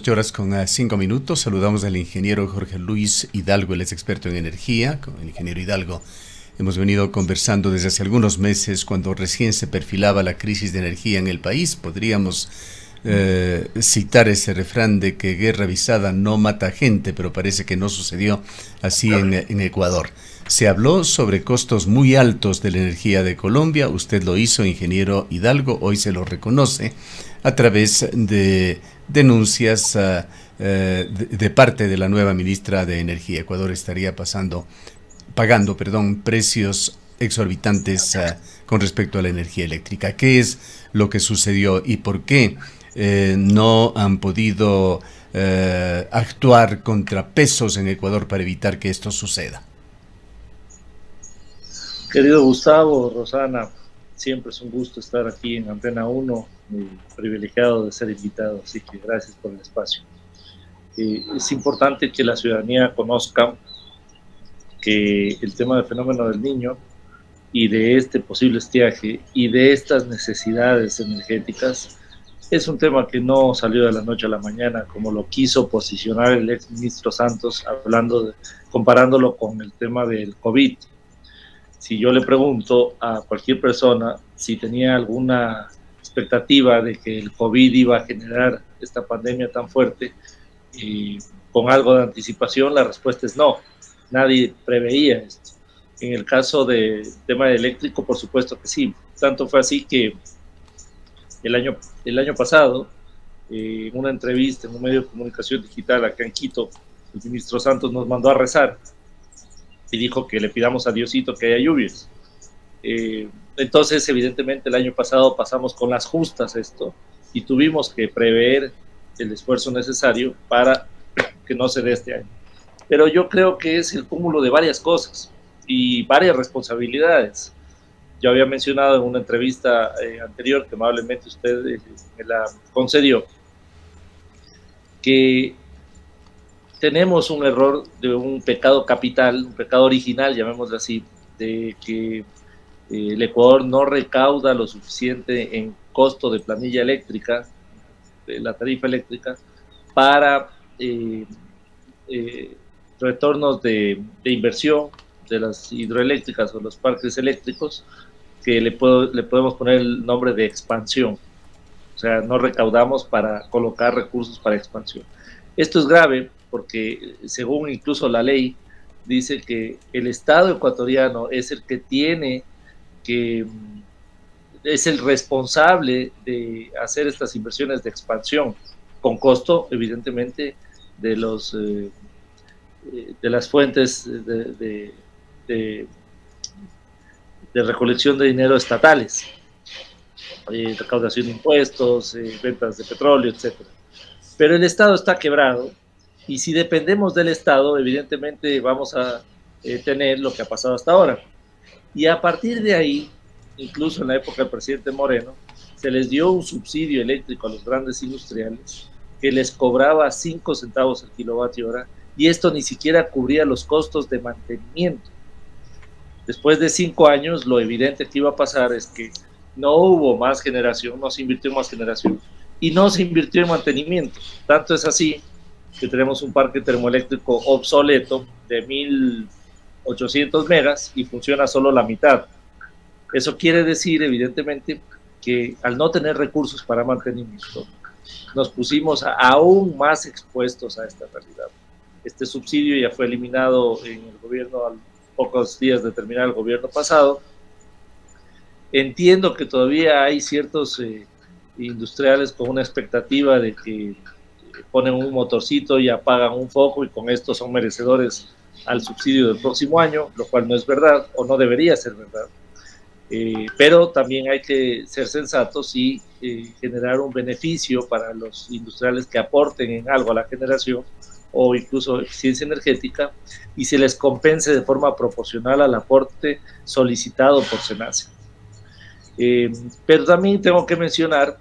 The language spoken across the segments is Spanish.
8 horas con 5 minutos. Saludamos al ingeniero Jorge Luis Hidalgo, él es experto en energía. Con el ingeniero Hidalgo hemos venido conversando desde hace algunos meses, cuando recién se perfilaba la crisis de energía en el país. Podríamos citar ese refrán de que guerra avisada no mata gente, pero parece que no sucedió así en Ecuador. Se habló sobre costos muy altos de la energía de Colombia. Usted lo hizo, ingeniero Hidalgo, hoy se lo reconoce a través de denuncias de parte de la nueva ministra de Energía. Ecuador estaría pagando precios exorbitantes con respecto a la energía eléctrica. ¿Qué es lo que sucedió y por qué no han podido actuar contrapesos en Ecuador para evitar que esto suceda? Querido Gustavo, Rosana, siempre es un gusto estar aquí en Antena 1, muy privilegiado de ser invitado, así que gracias por el espacio. Es importante que la ciudadanía conozca que el tema del fenómeno del Niño y de este posible estiaje y de estas necesidades energéticas es un tema que no salió de la noche a la mañana, como lo quiso posicionar el ex ministro Santos, comparándolo con el tema del COVID. Si yo le pregunto a cualquier persona si tenía alguna expectativa de que el COVID iba a generar esta pandemia tan fuerte, con algo de anticipación, la respuesta es no. Nadie preveía esto. En el caso del tema eléctrico, por supuesto que sí. Tanto fue así que el año pasado, en una entrevista en un medio de comunicación digital acá en Quito, el ministro Santos nos mandó a rezar y dijo que le pidamos a Diosito que haya lluvias. Entonces, evidentemente, el año pasado pasamos con las justas esto y tuvimos que prever el esfuerzo necesario para que no se dé este año. Pero yo creo que es el cúmulo de varias cosas y varias responsabilidades. Yo había mencionado en una entrevista anterior, que amablemente usted me la concedió, que tenemos un error de un pecado capital, un pecado original, llamémoslo así, de que el Ecuador no recauda lo suficiente en costo de planilla eléctrica, de la tarifa eléctrica, para retornos de inversión de las hidroeléctricas o los parques eléctricos, que le podemos poner el nombre de expansión. O sea, no recaudamos para colocar recursos para expansión. Esto es grave porque, según incluso la ley, dice que el Estado ecuatoriano es el que es el responsable de hacer estas inversiones de expansión, con costo, evidentemente, de las fuentes de recolección de dinero estatales, recaudación de impuestos, ventas de petróleo, etcétera. Pero el Estado está quebrado y si dependemos del Estado, evidentemente vamos a tener lo que ha pasado hasta ahora. Y a partir de ahí, incluso en la época del presidente Moreno, se les dio un subsidio eléctrico a los grandes industriales que les cobraba 5 centavos el kilovatio hora, y esto ni siquiera cubría los costos de mantenimiento. Después de 5 años, lo evidente que iba a pasar es que no hubo más generación, no se invirtió en más generación y no se invirtió en mantenimiento. Tanto es así que tenemos un parque termoeléctrico obsoleto de 1800 megas y funciona solo la mitad. Eso quiere decir, evidentemente, que al no tener recursos para mantenimiento, nos pusimos aún más expuestos a esta realidad. Este subsidio ya fue eliminado en el gobierno a pocos días de terminar el gobierno pasado. Entiendo que todavía hay ciertos industriales con una expectativa de que ponen un motorcito y apagan un foco y con esto son merecedores al subsidio del próximo año, lo cual no es verdad o no debería ser verdad. Pero también hay que ser sensatos y generar un beneficio para los industriales que aporten en algo a la generación o incluso eficiencia energética, y se les compense de forma proporcional al aporte solicitado por SENACE. Pero también tengo que mencionar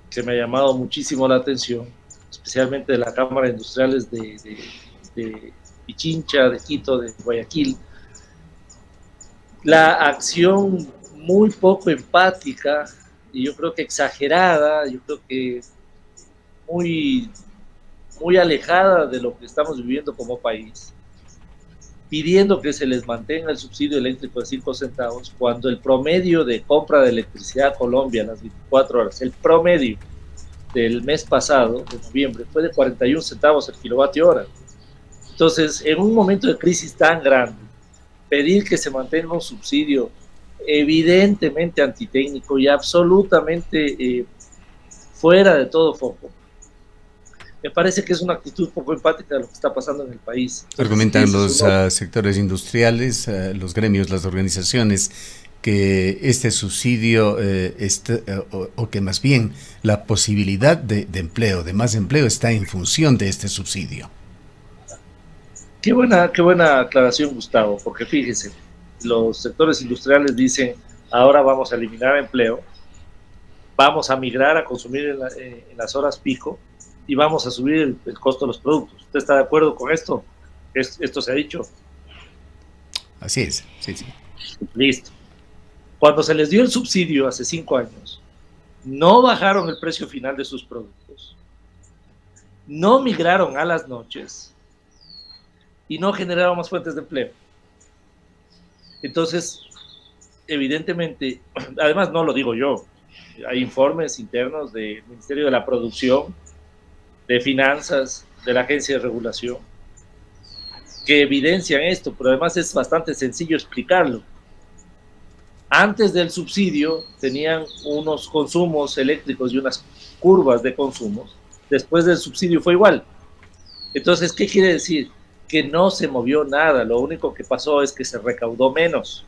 que me ha llamado muchísimo la atención, especialmente de la Cámara de Industriales de Pichincha, de Quito, de Guayaquil, la acción muy poco empática y yo creo que exagerada, yo creo que muy muy alejada de lo que estamos viviendo como país, pidiendo que se les mantenga el subsidio eléctrico de 5 centavos, cuando el promedio de compra de electricidad a Colombia a las 24 horas, el promedio del mes pasado, de noviembre, fue de 41 centavos el kilovatio hora. Entonces, en un momento de crisis tan grande, pedir que se mantenga un subsidio evidentemente antitécnico y absolutamente fuera de todo foco, me parece que es una actitud poco empática de lo que está pasando en el país. Entonces, argumentan los sectores industriales, los gremios, las organizaciones, que este subsidio, o que más bien la posibilidad de empleo, de más empleo, está en función de este subsidio. Qué buena aclaración, Gustavo, porque fíjese, los sectores industriales dicen, ahora vamos a eliminar empleo, vamos a migrar a consumir en las horas pico y vamos a subir el costo de los productos. ¿Usted está de acuerdo con esto? Esto se ha dicho. Así es, sí, sí. Listo. Cuando se les dio el subsidio hace 5 años, no bajaron el precio final de sus productos, no migraron a las noches y no generaron más fuentes de empleo. Entonces, evidentemente, además no lo digo yo, hay informes internos del Ministerio de la Producción, de Finanzas, de la Agencia de Regulación, que evidencian esto, pero además es bastante sencillo explicarlo. Antes del subsidio tenían unos consumos eléctricos y unas curvas de consumos, después del subsidio fue igual. Entonces, ¿qué quiere decir? Que no se movió nada, lo único que pasó es que se recaudó menos.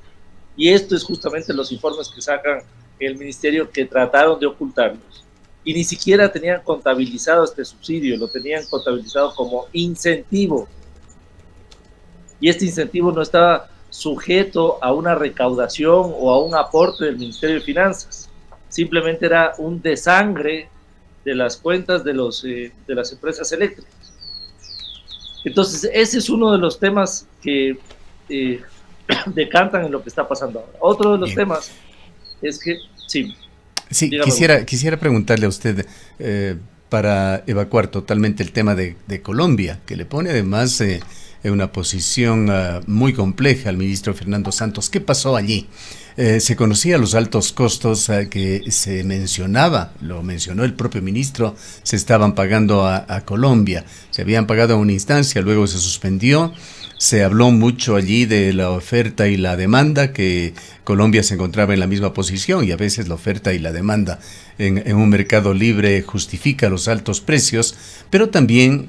Y esto es justamente los informes que sacan el ministerio, que trataron de ocultarlos. Y ni siquiera tenían contabilizado este subsidio, lo tenían contabilizado como incentivo. Y este incentivo no estaba sujeto a una recaudación o a un aporte del Ministerio de Finanzas. Simplemente era un desangre de las cuentas de las empresas eléctricas. Entonces, ese es uno de los temas que decantan en lo que está pasando ahora. Otro de los temas es que, sí. Sí, quisiera preguntarle a usted, para evacuar totalmente el tema de Colombia, que le pone además en una posición muy compleja al ministro Fernando Santos. ¿Qué pasó allí? Se conocían los altos costos que se mencionaba, lo mencionó el propio ministro, se estaban pagando a Colombia. Se habían pagado a una instancia, luego se suspendió. Se habló mucho allí de la oferta y la demanda, que Colombia se encontraba en la misma posición, y a veces la oferta y la demanda en un mercado libre justifica los altos precios, pero también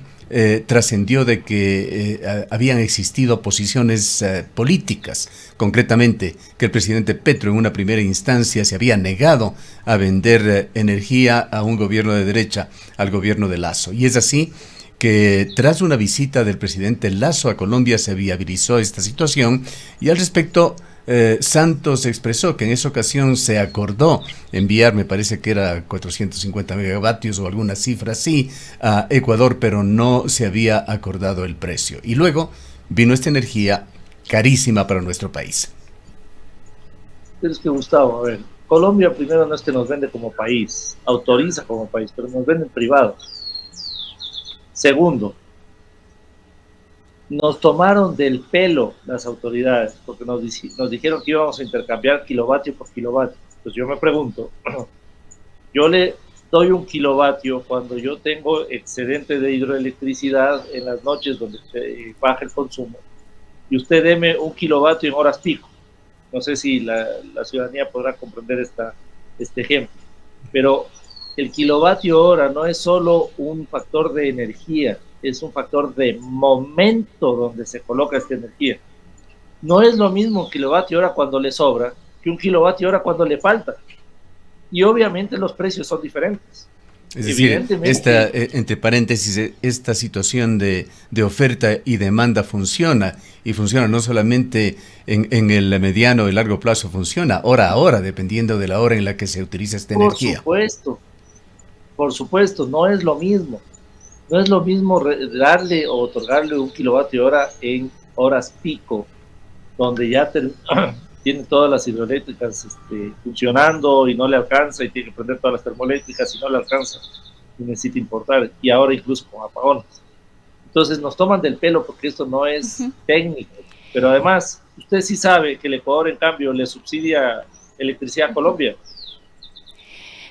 trascendió de que habían existido posiciones políticas, concretamente que el presidente Petro en una primera instancia se había negado a vender energía a un gobierno de derecha, al gobierno de Lasso. Y es así que tras una visita del presidente Lasso a Colombia se viabilizó esta situación, y al respecto Santos expresó que en esa ocasión se acordó enviar, me parece que era 450 megavatios o alguna cifra así, a Ecuador, pero no se había acordado el precio. Y luego vino esta energía carísima para nuestro país. Pero es que, Gustavo, a ver, Colombia primero no es que nos vende como país, autoriza como país, pero nos venden privados. Segundo, nos tomaron del pelo las autoridades, porque nos dijeron que íbamos a intercambiar kilovatio por kilovatio. Pues yo me pregunto, yo le doy un kilovatio cuando yo tengo excedente de hidroelectricidad en las noches donde baja el consumo, y usted deme un kilovatio en horas pico. No sé si la ciudadanía podrá comprender este ejemplo, pero el kilovatio hora no es solo un factor de energía, es un factor de momento donde se coloca esta energía. No es lo mismo un kilovatio hora cuando le sobra que un kilovatio hora cuando le falta. Y obviamente los precios son diferentes. Es decir, entre paréntesis, esta situación de oferta y demanda funciona, y funciona no solamente en el mediano y largo plazo, funciona hora a hora, dependiendo de la hora en la que se utiliza esta energía. Por supuesto, no es lo mismo. No es lo mismo darle o otorgarle un kilovatio hora en horas pico, donde ya tiene todas las hidroeléctricas funcionando y no le alcanza, y tiene que prender todas las termoeléctricas y no le alcanza. y necesita importar, y ahora incluso con apagones. Entonces nos toman del pelo porque esto no es técnico, pero además usted sí sabe que el Ecuador en cambio le subsidia electricidad a Colombia.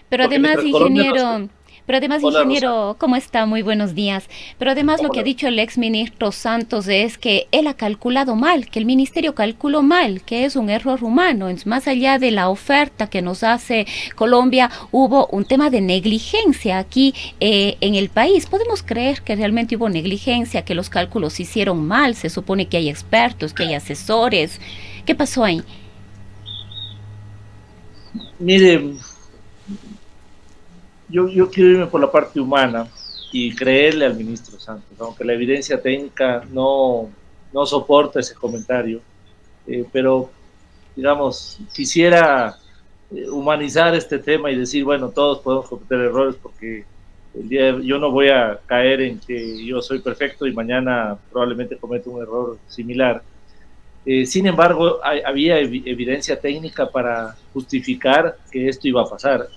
Pero Porque además, mientras Colombia nos... Hola, Rosa. ingeniero, ¿cómo está? Muy buenos días. Pero además lo ¿Cómo que le ha va? dicho el ex ministro Santos es que él ha calculado mal, que el ministerio calculó mal, que es un error humano. Más allá de la oferta que nos hace Colombia, hubo un tema de negligencia aquí en el país. ¿Podemos creer que realmente hubo negligencia, que los cálculos se hicieron mal? Se supone que hay expertos, que hay asesores. ¿Qué pasó ahí? Mire, yo quiero irme por la parte humana y creerle al ministro Santos, aunque la evidencia técnica no soporta ese comentario, pero digamos, quisiera humanizar este tema y decir, bueno, todos podemos cometer errores porque yo no voy a caer en que yo soy perfecto y mañana probablemente cometo un error similar. Sin embargo, había evidencia técnica para justificar que esto iba a pasar.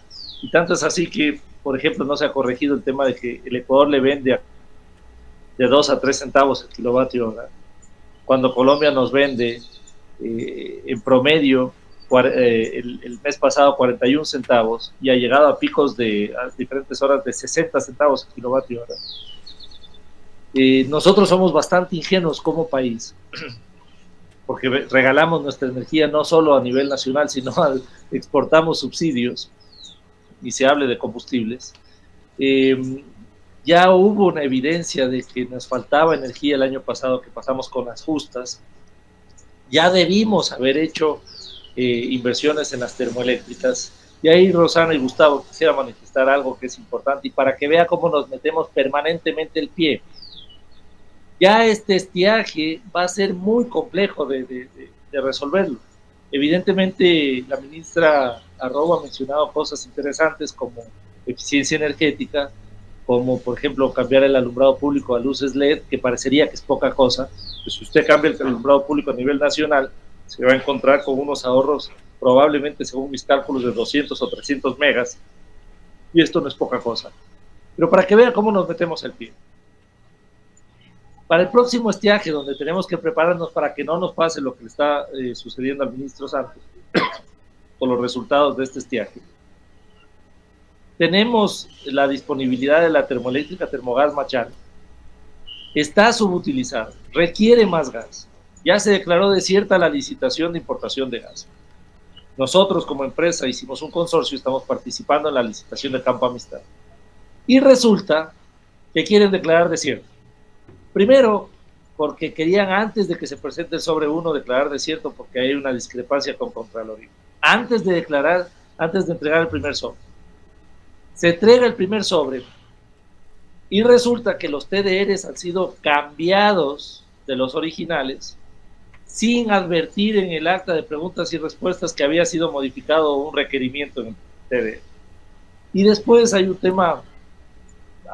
Y tanto es así que, por ejemplo, no se ha corregido el tema de que el Ecuador le vende de 2 a 3 centavos el kilovatio hora, cuando Colombia nos vende en promedio el mes pasado 41 centavos y ha llegado a picos a diferentes horas de 60 centavos el kilovatio hora. Nosotros somos bastante ingenuos como país porque regalamos nuestra energía no solo a nivel nacional, sino exportamos subsidios, y se hable de combustibles. Ya hubo una evidencia de que nos faltaba energía el año pasado, que pasamos con las justas. Ya debimos haber hecho inversiones en las termoeléctricas. Y ahí, Rosana y Gustavo, quisiera manifestar algo que es importante, y para que vea cómo nos metemos permanentemente el pie. Ya este estiaje va a ser muy complejo de resolverlo. Evidentemente, la ministra Arrobo ha mencionado cosas interesantes como eficiencia energética, como por ejemplo cambiar el alumbrado público a luces LED, que parecería que es poca cosa. Pues si usted cambia el alumbrado público a nivel nacional, se va a encontrar con unos ahorros probablemente, según mis cálculos, de 200 o 300 megas, y esto no es poca cosa. Pero para que vean cómo nos metemos el pie. Para el próximo estiaje, donde tenemos que prepararnos para que no nos pase lo que le está sucediendo al ministro Santos, con los resultados de este estiaje, tenemos la disponibilidad de la termoeléctrica Termogas Machal. Está subutilizada, requiere más gas. Ya se declaró desierta la licitación de importación de gas. Nosotros como empresa hicimos un consorcio, estamos participando en la licitación de Campo Amistad. Y resulta que quieren declarar desierto. Primero, porque querían antes de que se presente el sobre 1 declarar desierto, porque hay una discrepancia con Contraloría. Antes de entregar el primer sobre. Se entrega el primer sobre y resulta que los TDRs han sido cambiados de los originales sin advertir en el acta de preguntas y respuestas que había sido modificado un requerimiento en el TDR. Y después hay un tema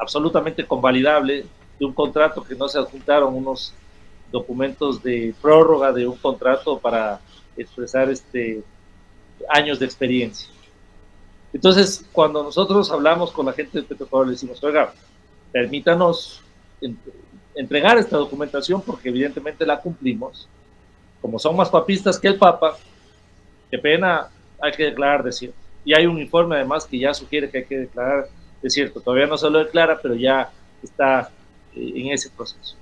absolutamente convalidable de un contrato que no se adjuntaron unos documentos de prórroga de un contrato para expresar años de experiencia. Entonces, cuando nosotros hablamos con la gente de Petroecuador, le decimos, oiga, permítanos entregar esta documentación porque evidentemente la cumplimos. Como son más papistas que el Papa, qué pena, hay que declarar desierto. Y hay un informe además que ya sugiere que hay que declarar desierto. Todavía no se lo declara, pero ya está en ese proceso.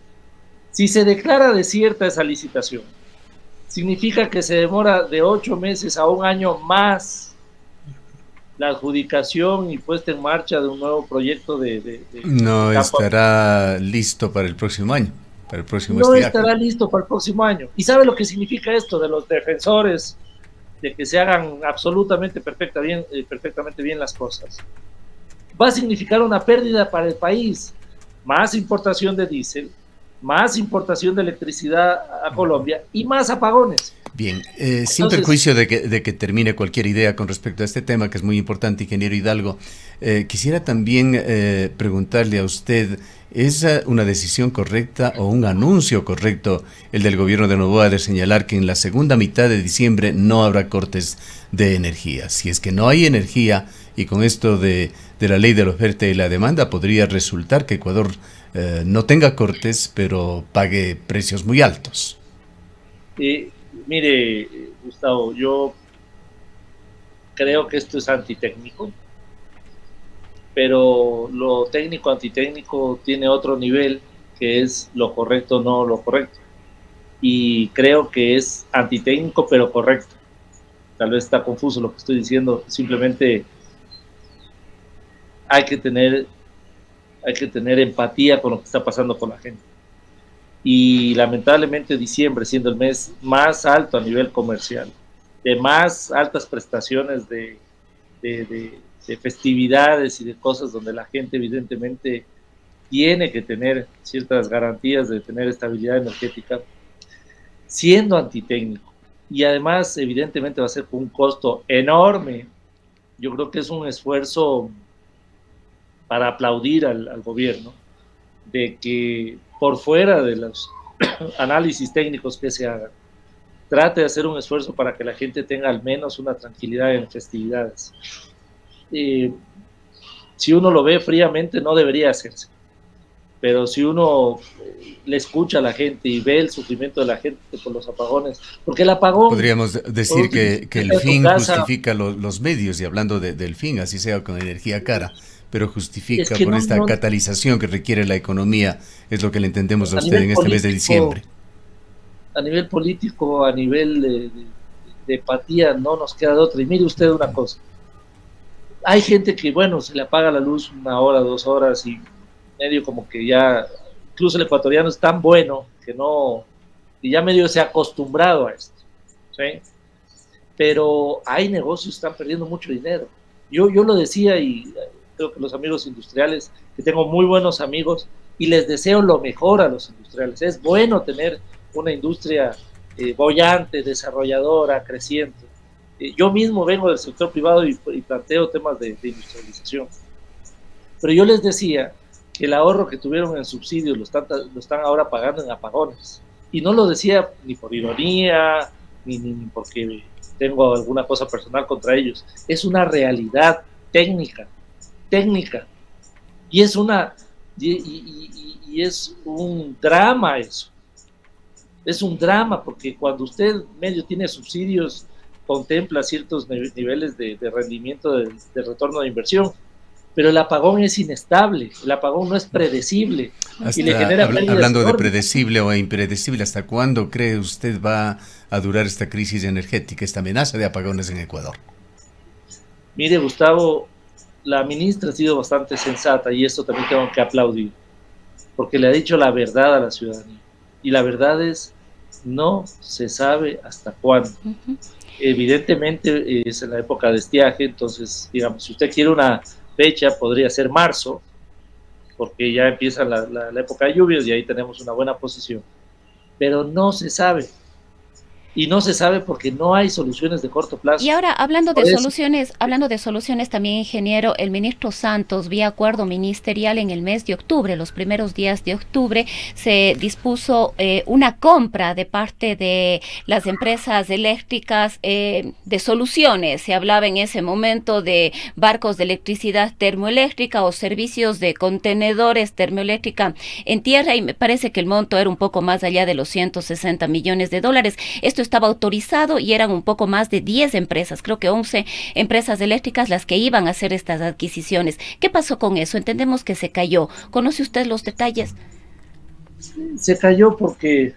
Si se declara desierta esa licitación, significa que se demora de 8 meses a un año más la adjudicación y puesta en marcha de un nuevo proyecto no estará listo para el próximo año, para el próximo no estiaje. estará listo para el próximo año. ¿Y sabe lo que significa esto de los defensores de que se hagan absolutamente perfectamente bien las cosas? Va a significar una pérdida para el país, más importación de diésel, más importación de electricidad a Colombia y más apagones. Bien, sin perjuicio de que termine cualquier idea con respecto a este tema, que es muy importante, ingeniero Hidalgo, quisiera también preguntarle a usted, ¿es una decisión correcta o un anuncio correcto el del gobierno de Noboa de señalar que en la segunda mitad de diciembre no habrá cortes de energía? Si es que no hay energía, y con esto de la ley de la oferta y la demanda podría resultar que Ecuador no tenga cortes, pero pague precios muy altos. Mire, Gustavo, yo creo que esto es antitécnico, pero lo técnico antitécnico tiene otro nivel, que es lo correcto, no lo correcto. Y creo que es antitécnico, pero correcto. Tal vez está confuso lo que estoy diciendo, simplemente hay que tener empatía con lo que está pasando con la gente. Y lamentablemente diciembre, siendo el mes más alto a nivel comercial, de más altas prestaciones de festividades y de cosas donde la gente evidentemente tiene que tener ciertas garantías de tener estabilidad energética, siendo antitécnico. Y además, evidentemente, va a ser con un costo enorme. Yo creo que es un esfuerzo para aplaudir al gobierno, de que por fuera de los análisis técnicos que se hagan, trate de hacer un esfuerzo para que la gente tenga al menos una tranquilidad en festividades. Si uno lo ve fríamente, no debería hacerse. Pero si uno le escucha a la gente y ve el sufrimiento de la gente por los apagones, porque el apagón... Podríamos decir que el fin justifica los medios, y hablando del fin, así sea con energía cara, pero justifica por esta catalización que requiere la economía, es lo que le entendemos a usted en este mes de diciembre. A nivel político, a nivel de empatía, no nos queda de otra. Y mire usted una cosa, hay gente que, bueno, se le apaga la luz 1 hora, 2 horas y medio como que ya, incluso el ecuatoriano es tan bueno que ya medio se ha acostumbrado a esto, ¿sí? Pero hay negocios que están perdiendo mucho dinero. Yo lo decía, y creo que los amigos industriales, que tengo muy buenos amigos y les deseo lo mejor a los industriales. Es bueno tener una industria bollante, desarrolladora, creciente. Yo mismo vengo del sector privado y planteo temas de industrialización. Pero yo les decía que el ahorro que tuvieron en subsidios lo están ahora pagando en apagones. Y no lo decía ni por ironía, ni porque tengo alguna cosa personal contra ellos. Es una realidad técnica. Y es es un drama eso. Es un drama porque cuando usted medio tiene subsidios, contempla ciertos niveles de rendimiento de retorno de inversión, pero el apagón es inestable, el apagón no es predecible. Y le genera hablando de predecible o impredecible, ¿hasta cuándo cree usted va a durar esta crisis energética, esta amenaza de apagones en Ecuador? Mire, Gustavo, la ministra ha sido bastante sensata y esto también tengo que aplaudir, porque le ha dicho la verdad a la ciudadanía. Y la verdad es, no se sabe hasta cuándo. Evidentemente es en la época de estiaje, entonces, digamos, si usted quiere una fecha, podría ser marzo, porque ya empieza la época de lluvias y ahí tenemos una buena posición. Pero no se sabe. Y no se sabe porque no hay soluciones de corto plazo. Y ahora, hablando de soluciones también, ingeniero, el ministro Santos, vía acuerdo ministerial en el mes de octubre, los primeros días de octubre, se dispuso una compra de parte de las empresas eléctricas de soluciones. Se hablaba en ese momento de barcos de electricidad termoeléctrica o servicios de contenedores termoeléctrica en tierra, y me parece que el monto era un poco más allá de los 160 millones de dólares. Esto estaba autorizado y eran un poco más de 10 empresas, creo que 11 empresas eléctricas las que iban a hacer estas adquisiciones. ¿Qué pasó con eso? Entendemos que se cayó. ¿Conoce usted los detalles? Se cayó porque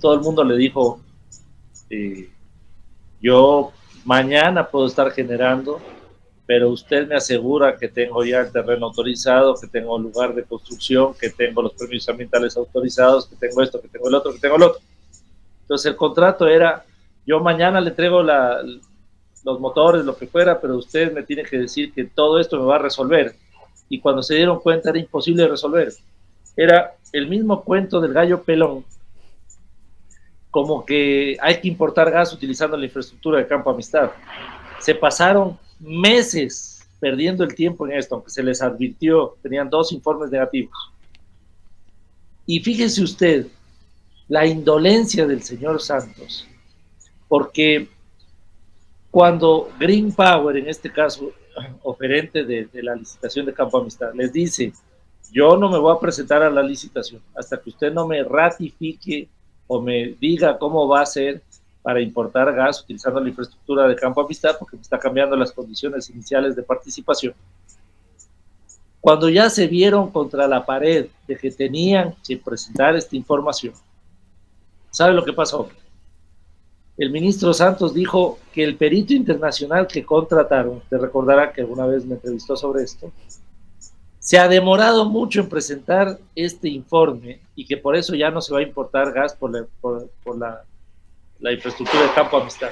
todo el mundo le dijo, yo mañana puedo estar generando, pero usted me asegura que tengo ya el terreno autorizado, que tengo el lugar de construcción, que tengo los permisos ambientales autorizados, que tengo esto, que tengo el otro, que tengo el otro. Entonces el contrato era, yo mañana le entrego los motores, lo que fuera, pero usted me tiene que decir que todo esto me va a resolver. Y cuando se dieron cuenta era imposible de resolver. Era el mismo cuento del gallo pelón, como que hay que importar gas utilizando la infraestructura de Campo Amistad. Se pasaron meses perdiendo el tiempo en esto, aunque se les advirtió, tenían 2 informes negativos. Y fíjese usted, la indolencia del señor Santos, porque cuando Green Power, en este caso, oferente de la licitación de Campo Amistad. Les dice, yo no me voy a presentar a la licitación hasta que usted no me ratifique o me diga cómo va a ser para importar gas utilizando la infraestructura de Campo Amistad, porque me está cambiando las condiciones iniciales de participación. Cuando ya se vieron contra la pared de que tenían que presentar esta información, ¿sabe lo que pasó? El ministro Santos dijo que el perito internacional que contrataron, te recordará que alguna vez me entrevistó sobre esto, se ha demorado mucho en presentar este informe y que por eso ya no se va a importar gas por la infraestructura de Campo Amistad.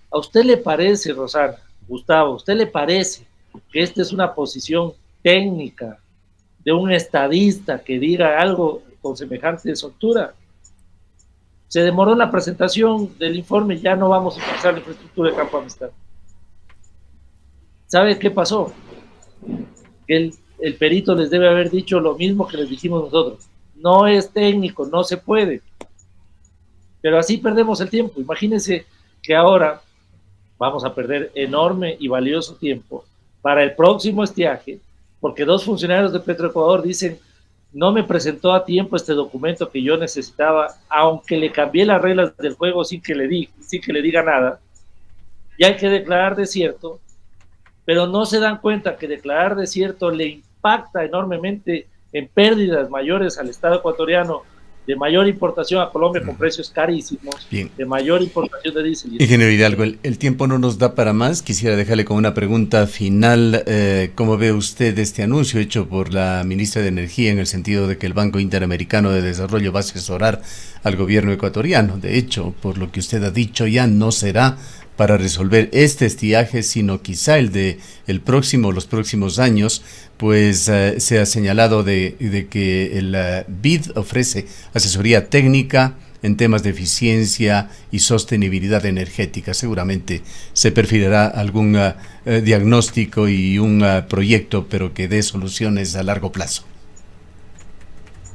¿A usted le parece, Rosana, Gustavo, a usted le parece que esta es una posición técnica de un estadista que diga algo con semejante soltura? Se demoró la presentación del informe, ya no vamos a utilizar la infraestructura de Campo Amistad. ¿Sabe qué pasó? Que el perito les debe haber dicho lo mismo que les dijimos nosotros. No es técnico, no se puede. Pero así perdemos el tiempo. Imagínense que ahora vamos a perder enorme y valioso tiempo para el próximo estiaje, porque 2 funcionarios de Petroecuador dicen, no me presentó a tiempo este documento que yo necesitaba, aunque le cambié las reglas del juego sin que le diga nada, y hay que declarar desierto, pero no se dan cuenta que declarar desierto le impacta enormemente en pérdidas mayores al Estado ecuatoriano, de mayor importación a Colombia con precios carísimos, bien, de mayor importación de diésel. Ingeniero Hidalgo, el tiempo no nos da para más. Quisiera dejarle con una pregunta final. ¿Cómo ve usted este anuncio hecho por la ministra de Energía en el sentido de que el Banco Interamericano de Desarrollo va a asesorar al gobierno ecuatoriano? De hecho, por lo que usted ha dicho, ya no será para resolver este estiaje, sino quizá los próximos años, pues se ha señalado de que el BID ofrece asesoría técnica en temas de eficiencia y sostenibilidad energética. Seguramente se perfilará algún diagnóstico y un proyecto, pero que dé soluciones a largo plazo.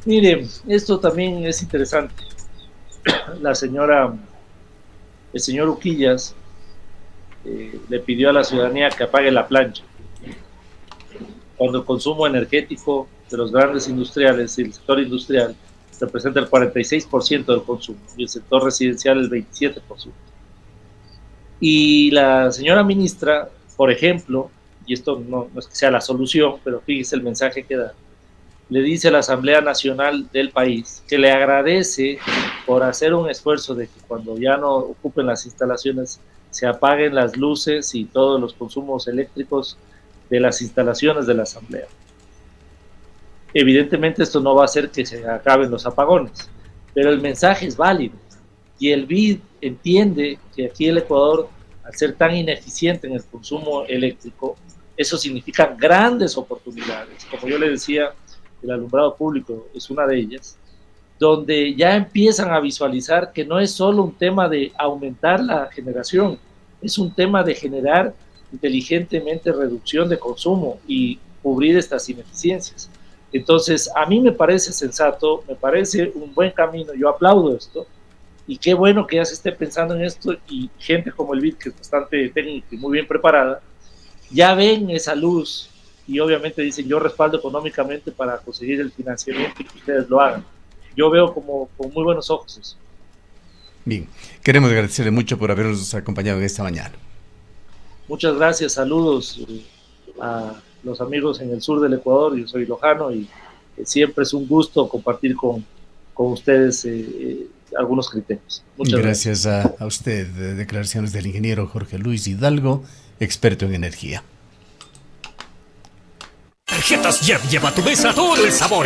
Mire, esto también es interesante. El señor Uquillas le pidió a la ciudadanía que apague la plancha, cuando el consumo energético de los grandes industriales y el sector industrial representa el 46% del consumo y el sector residencial el 27%. Y la señora ministra, por ejemplo, y esto no es que sea la solución, pero fíjese el mensaje que da, le dice a la Asamblea Nacional del país que le agradece por hacer un esfuerzo de que cuando ya no ocupen las instalaciones se apaguen las luces y todos los consumos eléctricos de las instalaciones de la Asamblea. Evidentemente esto no va a hacer que se acaben los apagones, pero el mensaje es válido y el BID entiende que aquí el Ecuador, al ser tan ineficiente en el consumo eléctrico, eso significa grandes oportunidades. Como yo le decía, el alumbrado público es una de ellas, donde ya empiezan a visualizar que no es solo un tema de aumentar la generación, es un tema de generar inteligentemente reducción de consumo y cubrir estas ineficiencias. Entonces, a mí me parece sensato, me parece un buen camino, yo aplaudo esto, y qué bueno que ya se esté pensando en esto, y gente como el BID, que es bastante técnica y muy bien preparada, ya ven esa luz, y obviamente dicen, yo respaldo económicamente para conseguir el financiamiento y que ustedes lo hagan. Yo veo como con muy buenos ojos eso. Bien, queremos agradecerle mucho por habernos acompañado en esta mañana. Muchas gracias, saludos a los amigos en el sur del Ecuador. Yo soy lojano y siempre es un gusto compartir con ustedes algunos criterios. Muchas gracias. A usted. Declaraciones del ingeniero Jorge Luis Hidalgo, experto en energía. Tarjetas Jeff lleva a tu mesa todo el sabor.